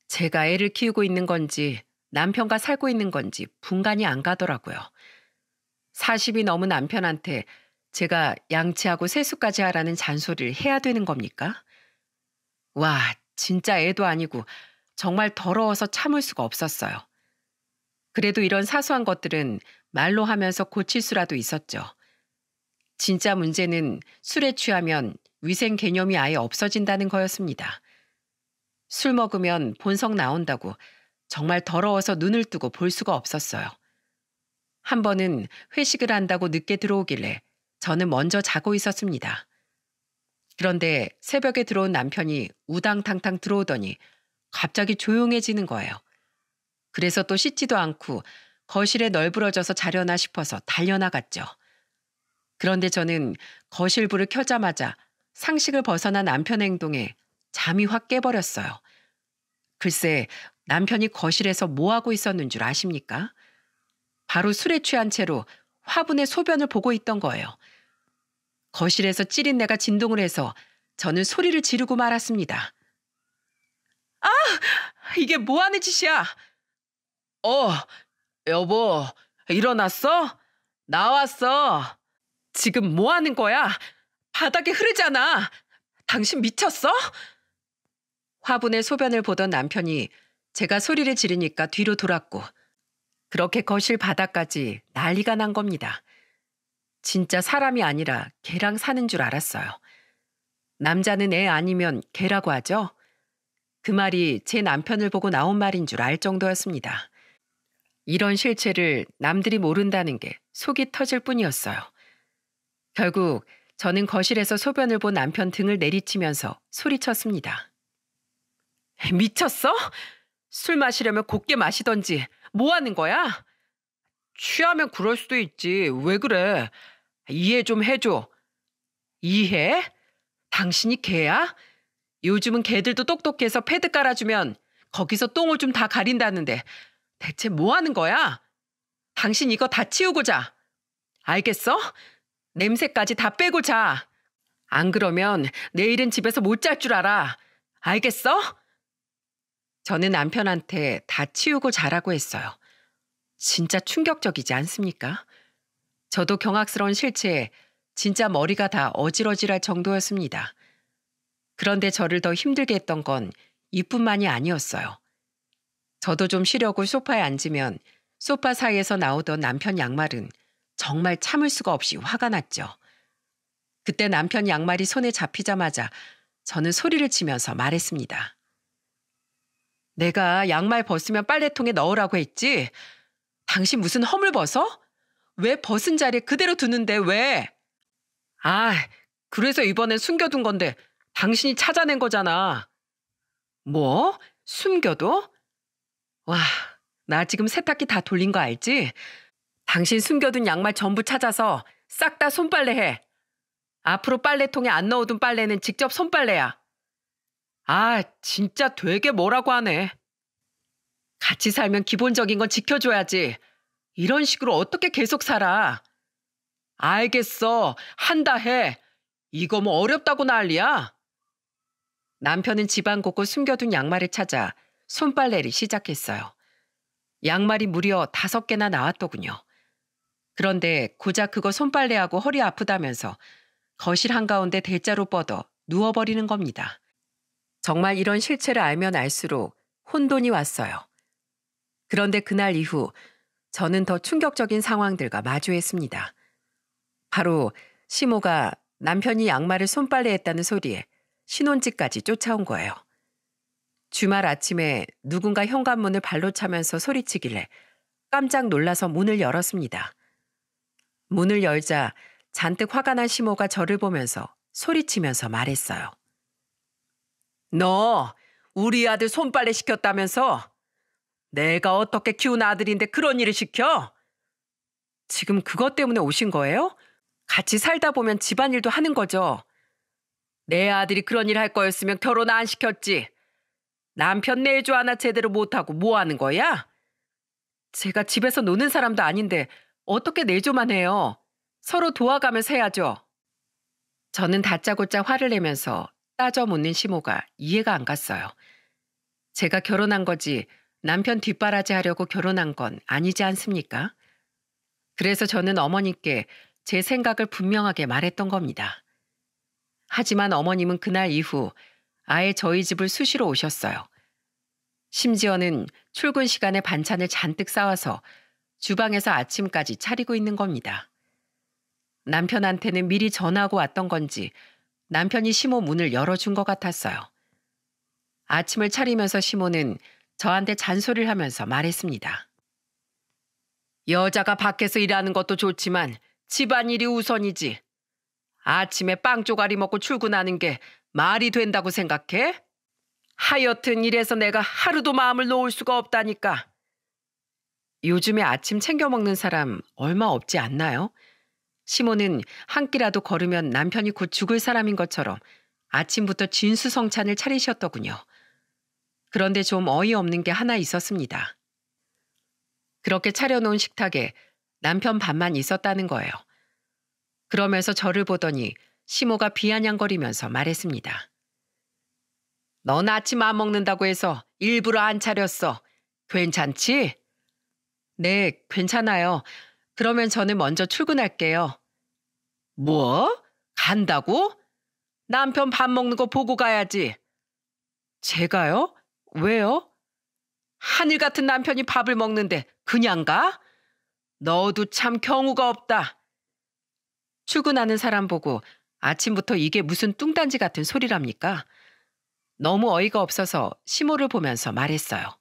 Speaker 1: 제가 애를 키우고 있는 건지 남편과 살고 있는 건지 분간이 안 가더라고요. 40이 넘은 남편한테 제가 양치하고 세수까지 하라는 잔소리를 해야 되는 겁니까? 와, 진짜 애도 아니고 정말 더러워서 참을 수가 없었어요. 그래도 이런 사소한 것들은 말로 하면서 고칠 수라도 있었죠. 진짜 문제는 술에 취하면 위생 개념이 아예 없어진다는 거였습니다. 술 먹으면 본성 나온다고 정말 더러워서 눈을 뜨고 볼 수가 없었어요. 한 번은 회식을 한다고 늦게 들어오길래 저는 먼저 자고 있었습니다. 그런데 새벽에 들어온 남편이 우당탕탕 들어오더니 갑자기 조용해지는 거예요. 그래서 또 씻지도 않고 거실에 널브러져서 자려나 싶어서 달려나갔죠. 그런데 저는 거실 불을 켜자마자 상식을 벗어난 남편의 행동에 잠이 확 깨버렸어요. 글쎄, 남편이 거실에서 뭐하고 있었는 줄 아십니까? 바로 술에 취한 채로 화분의 소변을 보고 있던 거예요. 거실에서 찌린내가 진동을 해서 저는 소리를 지르고 말았습니다. 아! 이게 뭐하는 짓이야? 여보, 일어났어? 나왔어. 지금 뭐하는 거야? 바닥에 흐르잖아. 당신 미쳤어? 화분에 소변을 보던 남편이 제가 소리를 지르니까 뒤로 돌았고 그렇게 거실 바닥까지 난리가 난 겁니다. 진짜 사람이 아니라 개랑 사는 줄 알았어요. 남자는 애 아니면 개라고 하죠. 그 말이 제 남편을 보고 나온 말인 줄 알 정도였습니다. 이런 실체를 남들이 모른다는 게 속이 터질 뿐이었어요. 결국 저는 거실에서 소변을 본 남편 등을 내리치면서 소리쳤습니다. 미쳤어? 술 마시려면 곱게 마시던지 뭐 하는 거야? 취하면 그럴 수도 있지. 왜 그래? 이해 좀 해줘. 이해? 당신이 개야? 요즘은 개들도 똑똑해서 패드 깔아주면 거기서 똥을 좀 다 가린다는데 대체 뭐 하는 거야? 당신 이거 다 치우고 자. 알겠어? 냄새까지 다 빼고 자. 안 그러면 내일은 집에서 못 잘 줄 알아. 알겠어? 저는 남편한테 다 치우고 자라고 했어요. 진짜 충격적이지 않습니까? 저도 경악스러운 실체에 진짜 머리가 다 어질어질할 정도였습니다. 그런데 저를 더 힘들게 했던 건 이뿐만이 아니었어요. 저도 좀 쉬려고 소파에 앉으면 소파 사이에서 나오던 남편 양말은 정말 참을 수가 없이 화가 났죠. 그때 남편 양말이 손에 잡히자마자 저는 소리를 치면서 말했습니다. 내가 양말 벗으면 빨래통에 넣으라고 했지? 당신 무슨 허물 벗어? 왜 벗은 자리에 그대로 두는데 왜? 아, 그래서 이번엔 숨겨둔 건데 당신이 찾아낸 거잖아. 뭐? 숨겨둬? 와, 나 지금 세탁기 다 돌린 거 알지? 당신 숨겨둔 양말 전부 찾아서 싹 다 손빨래해. 앞으로 빨래통에 안 넣어둔 빨래는 직접 손빨래야. 아, 진짜 되게 뭐라고 하네. 같이 살면 기본적인 건 지켜줘야지. 이런 식으로 어떻게 계속 살아? 알겠어. 한다 해. 이거 뭐 어렵다고 난리야? 남편은 집안 곳곳 숨겨둔 양말을 찾아 손빨래를 시작했어요. 양말이 무려 5개나 나왔더군요. 그런데 고작 그거 손빨래하고 허리 아프다면서 거실 한가운데 대자로 뻗어 누워버리는 겁니다. 정말 이런 실체를 알면 알수록 혼돈이 왔어요. 그런데 그날 이후 저는 더 충격적인 상황들과 마주했습니다. 바로 시모가 남편이 양말을 손빨래했다는 소리에 신혼집까지 쫓아온 거예요. 주말 아침에 누군가 현관문을 발로 차면서 소리치길래 깜짝 놀라서 문을 열었습니다. 문을 열자 잔뜩 화가 난 시모가 저를 보면서 소리치면서 말했어요. 너 우리 아들 손빨래 시켰다면서? 내가 어떻게 키운 아들인데 그런 일을 시켜? 지금 그것 때문에 오신 거예요? 같이 살다 보면 집안일도 하는 거죠. 내 아들이 그런 일 할 거였으면 결혼 안 시켰지. 남편 내조 하나 제대로 못하고 뭐 하는 거야? 제가 집에서 노는 사람도 아닌데 어떻게 내조만 해요? 서로 도와가면서 해야죠. 저는 다짜고짜 화를 내면서 따져 묻는 시모가 이해가 안 갔어요. 제가 결혼한 거지 남편 뒷바라지 하려고 결혼한 건 아니지 않습니까? 그래서 저는 어머니께 제 생각을 분명하게 말했던 겁니다. 하지만 어머님은 그날 이후 아예 저희 집을 수시로 오셨어요. 심지어는 출근 시간에 반찬을 잔뜩 싸와서 주방에서 아침까지 차리고 있는 겁니다. 남편한테는 미리 전화하고 왔던 건지 남편이 시모 문을 열어준 것 같았어요. 아침을 차리면서 시모는 저한테 잔소리를 하면서 말했습니다. 여자가 밖에서 일하는 것도 좋지만 집안일이 우선이지. 아침에 빵 쪼가리 먹고 출근하는 게 말이 된다고 생각해? 하여튼 이래서 내가 하루도 마음을 놓을 수가 없다니까. 요즘에 아침 챙겨 먹는 사람 얼마 없지 않나요? 시모는 한 끼라도 걸으면 남편이 곧 죽을 사람인 것처럼 아침부터 진수성찬을 차리셨더군요. 그런데 좀 어이없는 게 하나 있었습니다. 그렇게 차려놓은 식탁에 남편 밥만 있었다는 거예요. 그러면서 저를 보더니 시모가 비아냥거리면서 말했습니다. 넌 아침 안 먹는다고 해서 일부러 안 차렸어. 괜찮지? 네, 괜찮아요. 그러면 저는 먼저 출근할게요. 뭐? 간다고? 남편 밥 먹는 거 보고 가야지. 제가요? 왜요? 하늘 같은 남편이 밥을 먹는데 그냥 가? 너도 참 경우가 없다. 출근하는 사람 보고 아침부터 이게 무슨 뚱딴지 같은 소리랍니까? 너무 어이가 없어서 시모를 보면서 말했어요.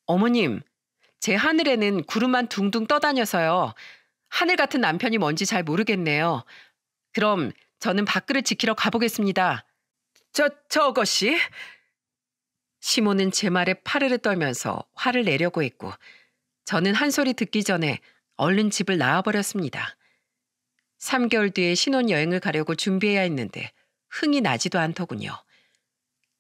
Speaker 1: 어머님, 제 하늘에는 구름만 둥둥 떠다녀서요. 하늘 같은 남편이 뭔지 잘 모르겠네요. 그럼 저는 밥그릇 지키러 가보겠습니다. 저것이? 시모는 제 말에 파르르 떨면서 화를 내려고 했고 저는 한 소리 듣기 전에 얼른 집을 나와버렸습니다. 3개월 뒤에 신혼여행을 가려고 준비해야 했는데 흥이 나지도 않더군요.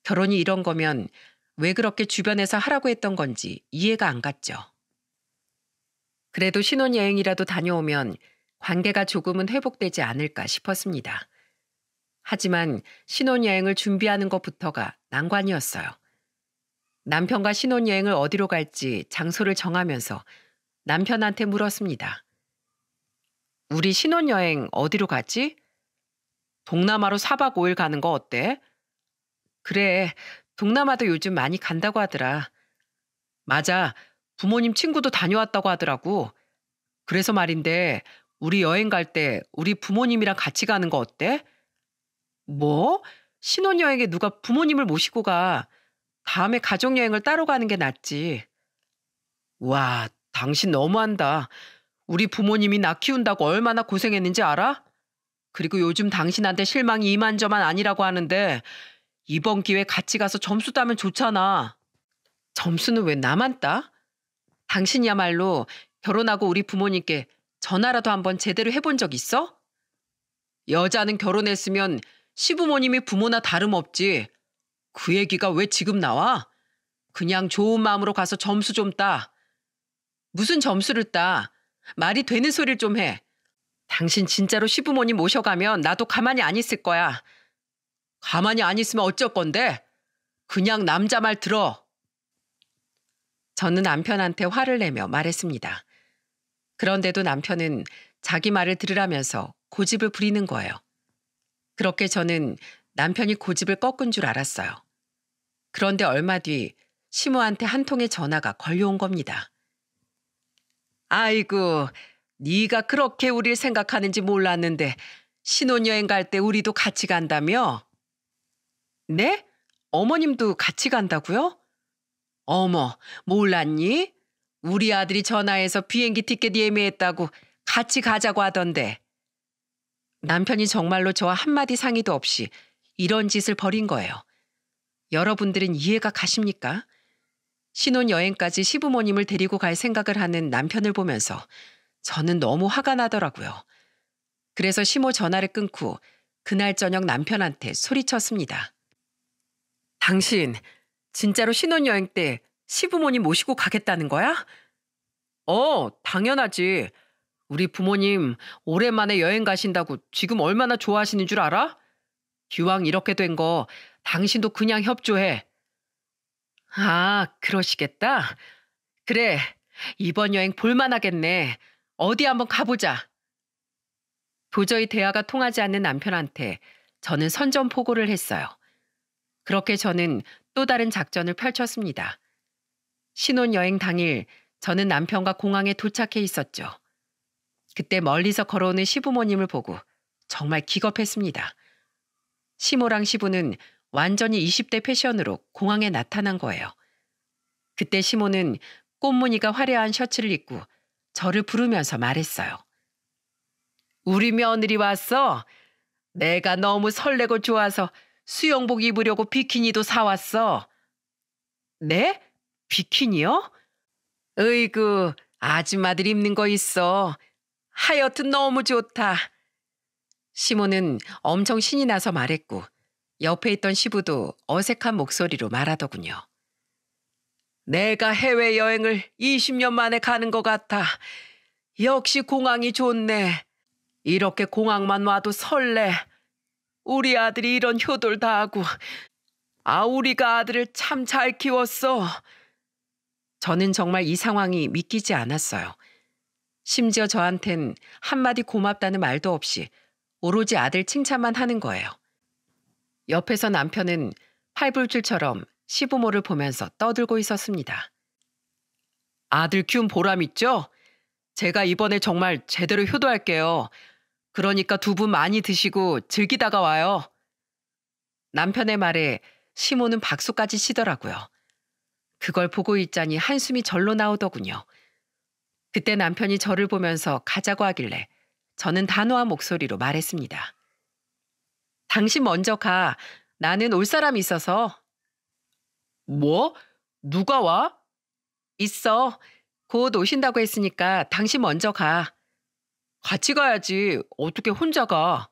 Speaker 1: 결혼이 이런 거면 왜 그렇게 주변에서 하라고 했던 건지 이해가 안 갔죠. 그래도 신혼여행이라도 다녀오면 관계가 조금은 회복되지 않을까 싶었습니다. 하지만 신혼여행을 준비하는 것부터가 난관이었어요. 남편과 신혼여행을 어디로 갈지 장소를 정하면서 남편한테 물었습니다. 우리 신혼여행 어디로 가지? 동남아로 4박 5일 가는 거 어때? 그래, 동남아도 요즘 많이 간다고 하더라. 맞아, 부모님 친구도 다녀왔다고 하더라고. 그래서 말인데 우리 여행 갈 때 우리 부모님이랑 같이 가는 거 어때? 뭐? 신혼여행에 누가 부모님을 모시고 가. 다음에 가족여행을 따로 가는 게 낫지. 와, 당신 너무한다. 우리 부모님이 나 키운다고 얼마나 고생했는지 알아? 그리고 요즘 당신한테 실망이 이만저만 아니라고 하는데 이번 기회에 같이 가서 점수 따면 좋잖아. 점수는 왜 나만 따? 당신이야말로 결혼하고 우리 부모님께 전화라도 한번 제대로 해본 적 있어? 여자는 결혼했으면 시부모님이 부모나 다름없지. 그 얘기가 왜 지금 나와? 그냥 좋은 마음으로 가서 점수 좀 따. 무슨 점수를 따? 말이 되는 소리를 좀 해. 당신 진짜로 시부모님 모셔가면 나도 가만히 안 있을 거야. 가만히 안 있으면 어쩔 건데? 그냥 남자 말 들어. 저는 남편한테 화를 내며 말했습니다. 그런데도 남편은 자기 말을 들으라면서 고집을 부리는 거예요. 그렇게 저는 남편이 고집을 꺾은 줄 알았어요. 그런데 얼마 뒤 시모한테 한 통의 전화가 걸려온 겁니다. 아이고, 네가 그렇게 우릴 생각하는지 몰랐는데 신혼여행 갈 때 우리도 같이 간다며? 네? 어머님도 같이 간다고요? 어머, 몰랐니? 우리 아들이 전화해서 비행기 티켓 예매했다고 같이 가자고 하던데. 남편이 정말로 저와 한마디 상의도 없이 이런 짓을 벌인 거예요. 여러분들은 이해가 가십니까? 신혼여행까지 시부모님을 데리고 갈 생각을 하는 남편을 보면서 저는 너무 화가 나더라고요. 그래서 시모 전화를 끊고 그날 저녁 남편한테 소리쳤습니다. 당신 진짜로 신혼여행 때 시부모님 모시고 가겠다는 거야? 당연하지. 우리 부모님 오랜만에 여행 가신다고 지금 얼마나 좋아하시는 줄 알아? 기왕 이렇게 된 거 당신도 그냥 협조해. 아, 그러시겠다. 그래, 이번 여행 볼만하겠네. 어디 한번 가보자. 도저히 대화가 통하지 않는 남편한테 저는 선전포고를 했어요. 그렇게 저는 또 다른 작전을 펼쳤습니다. 신혼여행 당일 저는 남편과 공항에 도착해 있었죠. 그때 멀리서 걸어오는 시부모님을 보고 정말 기겁했습니다. 시모랑 시부는 완전히 20대 패션으로 공항에 나타난 거예요. 그때 시모는 꽃무늬가 화려한 셔츠를 입고 저를 부르면서 말했어요. 우리 며느리 왔어. 내가 너무 설레고 좋아서 수영복 입으려고 비키니도 사왔어. 네? 비키니요? 으이구, 아줌마들 입는 거 있어. 하여튼 너무 좋다. 시모는 엄청 신이 나서 말했고 옆에 있던 시부도 어색한 목소리로 말하더군요. 내가 해외여행을 20년 만에 가는 것 같아. 역시 공항이 좋네. 이렇게 공항만 와도 설레. 우리 아들이 이런 효도를 다하고. 우리가 아들을 참 잘 키웠어. 저는 정말 이 상황이 믿기지 않았어요. 심지어 저한텐 한마디 고맙다는 말도 없이 오로지 아들 칭찬만 하는 거예요. 옆에서 남편은 팔불출처럼 시부모를 보면서 떠들고 있었습니다. 아들 키운 보람 있죠? 제가 이번에 정말 제대로 효도할게요. 그러니까 두 분 많이 드시고 즐기다가 와요. 남편의 말에 시모는 박수까지 치더라고요. 그걸 보고 있자니 한숨이 절로 나오더군요. 그때 남편이 저를 보면서 가자고 하길래 저는 단호한 목소리로 말했습니다. 당신 먼저 가. 나는 올 사람이 있어서. 뭐? 누가 와? 있어. 곧 오신다고 했으니까 당신 먼저 가. 같이 가야지. 어떻게 혼자 가?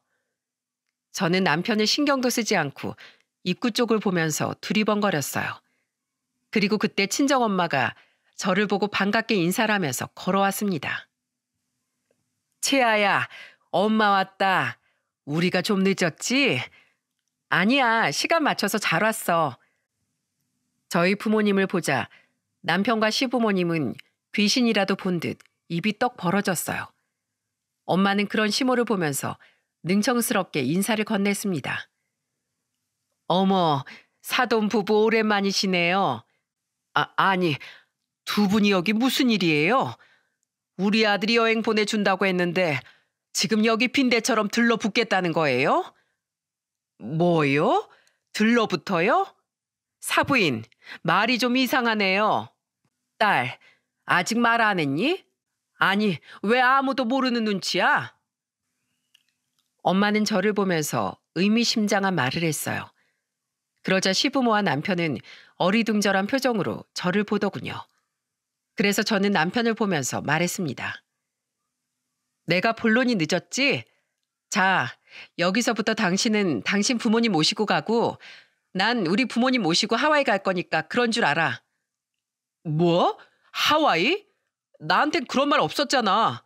Speaker 1: 저는 남편을 신경도 쓰지 않고 입구 쪽을 보면서 두리번거렸어요. 그리고 그때 친정엄마가 저를 보고 반갑게 인사를 하면서 걸어왔습니다. 채아야, 엄마 왔다. 우리가 좀 늦었지? 아니야, 시간 맞춰서 잘 왔어. 저희 부모님을 보자 남편과 시부모님은 귀신이라도 본 듯 입이 떡 벌어졌어요. 엄마는 그런 시모를 보면서 능청스럽게 인사를 건넸습니다. 어머, 사돈 부부 오랜만이시네요. 아니, 두 분이 여기 무슨 일이에요? 우리 아들이 여행 보내준다고 했는데 지금 여기 빈대처럼 들러붙겠다는 거예요? 뭐요? 들러붙어요? 사부인, 말이 좀 이상하네요. 딸, 아직 말 안 했니? 아니, 왜 아무도 모르는 눈치야? 엄마는 저를 보면서 의미심장한 말을 했어요. 그러자 시부모와 남편은 어리둥절한 표정으로 저를 보더군요. 그래서 저는 남편을 보면서 말했습니다. 내가 본론이 늦었지? 자, 여기서부터 당신은 당신 부모님 모시고 가고 난 우리 부모님 모시고 하와이 갈 거니까 그런 줄 알아. 뭐? 하와이? 나한텐 그런 말 없었잖아.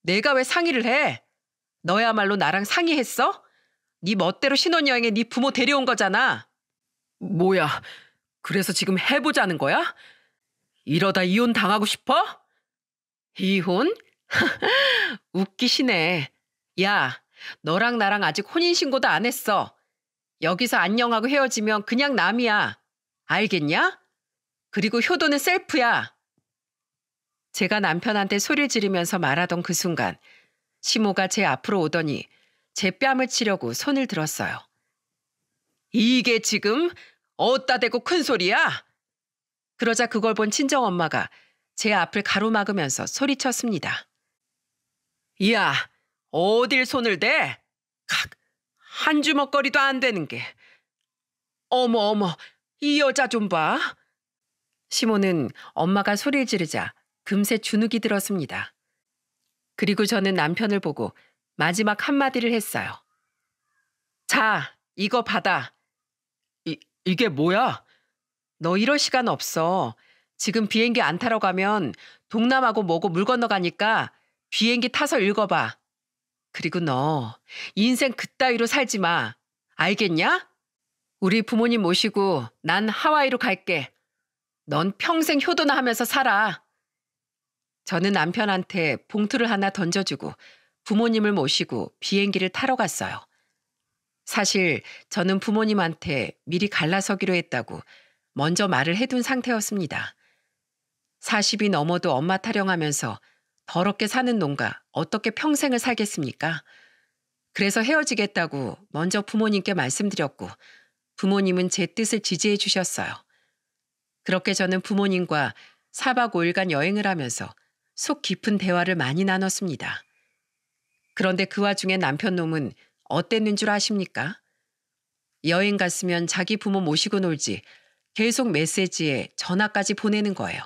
Speaker 1: 내가 왜 상의를 해? 너야말로 나랑 상의했어? 네 멋대로 신혼여행에 네 부모 데려온 거잖아. 뭐야, 그래서 지금 해보자는 거야? 이러다 이혼 당하고 싶어? 이혼? 웃기시네. 야, 너랑 나랑 아직 혼인신고도 안 했어. 여기서 안녕하고 헤어지면 그냥 남이야. 알겠냐? 그리고 효도는 셀프야. 제가 남편한테 소리를 지르면서 말하던 그 순간 시모가 제 앞으로 오더니 제 뺨을 치려고 손을 들었어요. 이게 지금 어디다 대고 큰 소리야? 그러자 그걸 본 친정엄마가 제 앞을 가로막으면서 소리쳤습니다. 야, 어딜 손을 대? 한 주먹거리도 안 되는 게. 어머, 이 여자 좀 봐. 시모는 엄마가 소리를 지르자 금세 주눅이 들었습니다. 그리고 저는 남편을 보고 마지막 한마디를 했어요. 자, 이거 받아. 이게 뭐야? 너 이럴 시간 없어. 지금 비행기 안 타러 가면 동남아고 뭐고 물 건너가니까 비행기 타서 읽어봐. 그리고 너 인생 그따위로 살지 마. 알겠냐? 우리 부모님 모시고 난 하와이로 갈게. 넌 평생 효도나 하면서 살아. 저는 남편한테 봉투를 하나 던져주고 부모님을 모시고 비행기를 타러 갔어요. 사실 저는 부모님한테 미리 갈라서기로 했다고 먼저 말을 해둔 상태였습니다. 40이 넘어도 엄마 타령하면서 더럽게 사는 놈과 어떻게 평생을 살겠습니까? 그래서 헤어지겠다고 먼저 부모님께 말씀드렸고 부모님은 제 뜻을 지지해 주셨어요. 그렇게 저는 부모님과 4박 5일간 여행을 하면서 속 깊은 대화를 많이 나눴습니다. 그런데 그 와중에 남편 놈은 어땠는 줄 아십니까? 여행 갔으면 자기 부모 모시고 놀지 계속 메시지에 전화까지 보내는 거예요.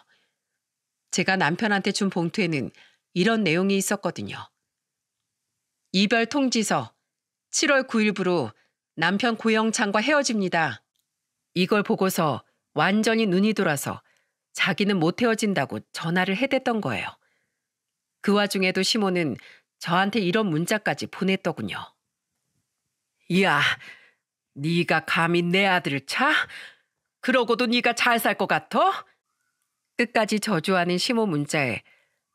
Speaker 1: 제가 남편한테 준 봉투에는 이런 내용이 있었거든요. 이별 통지서 7월 9일부로 남편 고영창과 헤어집니다. 이걸 보고서 완전히 눈이 돌아서 자기는 못 헤어진다고 전화를 해댔던 거예요. 그 와중에도 시모는 저한테 이런 문자까지 보냈더군요. 야, 네가 감히 내 아들을 차? 그러고도 네가 잘 살 것 같아? 끝까지 저주하는 시모 문자에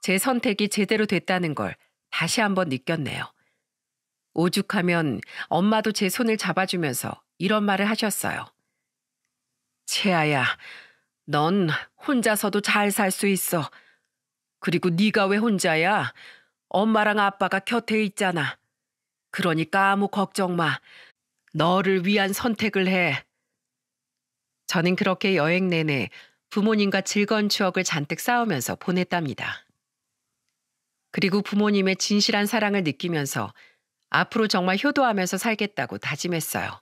Speaker 1: 제 선택이 제대로 됐다는 걸 다시 한번 느꼈네요. 오죽하면 엄마도 제 손을 잡아주면서 이런 말을 하셨어요. 채아야, 넌 혼자서도 잘 살 수 있어. 그리고 네가 왜 혼자야? 엄마랑 아빠가 곁에 있잖아. 그러니까 아무 걱정 마. 너를 위한 선택을 해. 저는 그렇게 여행 내내 부모님과 즐거운 추억을 잔뜩 쌓으면서 보냈답니다. 그리고 부모님의 진실한 사랑을 느끼면서 앞으로 정말 효도하면서 살겠다고 다짐했어요.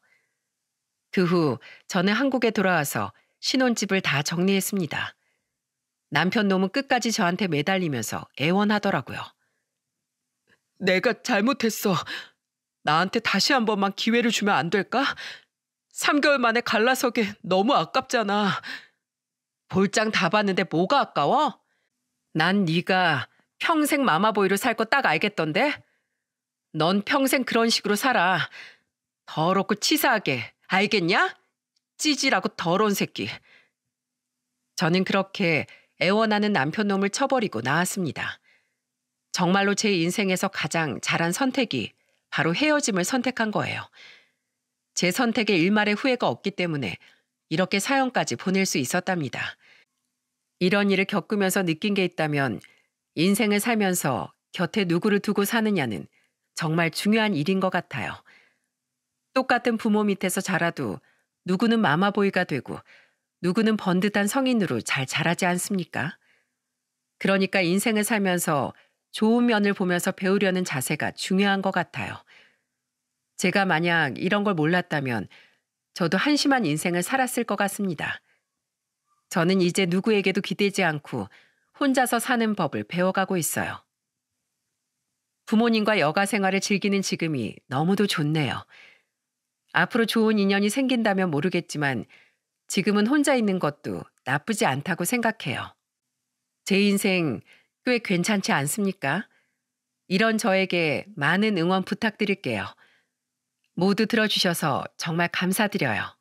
Speaker 1: 그 후 저는 한국에 돌아와서 신혼집을 다 정리했습니다. 남편 놈은 끝까지 저한테 매달리면서 애원하더라고요. 내가 잘못했어. 나한테 다시 한 번만 기회를 주면 안 될까? 3개월 만에 갈라서게 너무 아깝잖아. 볼장 다 봤는데 뭐가 아까워? 난 네가 평생 마마보이로 살 거 딱 알겠던데? 넌 평생 그런 식으로 살아. 더럽고 치사하게. 알겠냐? 찌질하고 더러운 새끼. 저는 그렇게 애원하는 남편 놈을 쳐버리고 나왔습니다. 정말로 제 인생에서 가장 잘한 선택이 바로 헤어짐을 선택한 거예요. 제 선택에 일말의 후회가 없기 때문에 이렇게 사연까지 보낼 수 있었답니다. 이런 일을 겪으면서 느낀 게 있다면 인생을 살면서 곁에 누구를 두고 사느냐는 정말 중요한 일인 것 같아요. 똑같은 부모 밑에서 자라도 누구는 마마보이가 되고 누구는 번듯한 성인으로 잘 자라지 않습니까? 그러니까 인생을 살면서 좋은 면을 보면서 배우려는 자세가 중요한 것 같아요. 제가 만약 이런 걸 몰랐다면 저도 한심한 인생을 살았을 것 같습니다. 저는 이제 누구에게도 기대지 않고 혼자서 사는 법을 배워가고 있어요. 부모님과 여가 생활을 즐기는 지금이 너무도 좋네요. 앞으로 좋은 인연이 생긴다면 모르겠지만 지금은 혼자 있는 것도 나쁘지 않다고 생각해요. 제 인생 꽤 괜찮지 않습니까? 이런 저에게 많은 응원 부탁드릴게요. 모두 들어주셔서 정말 감사드려요.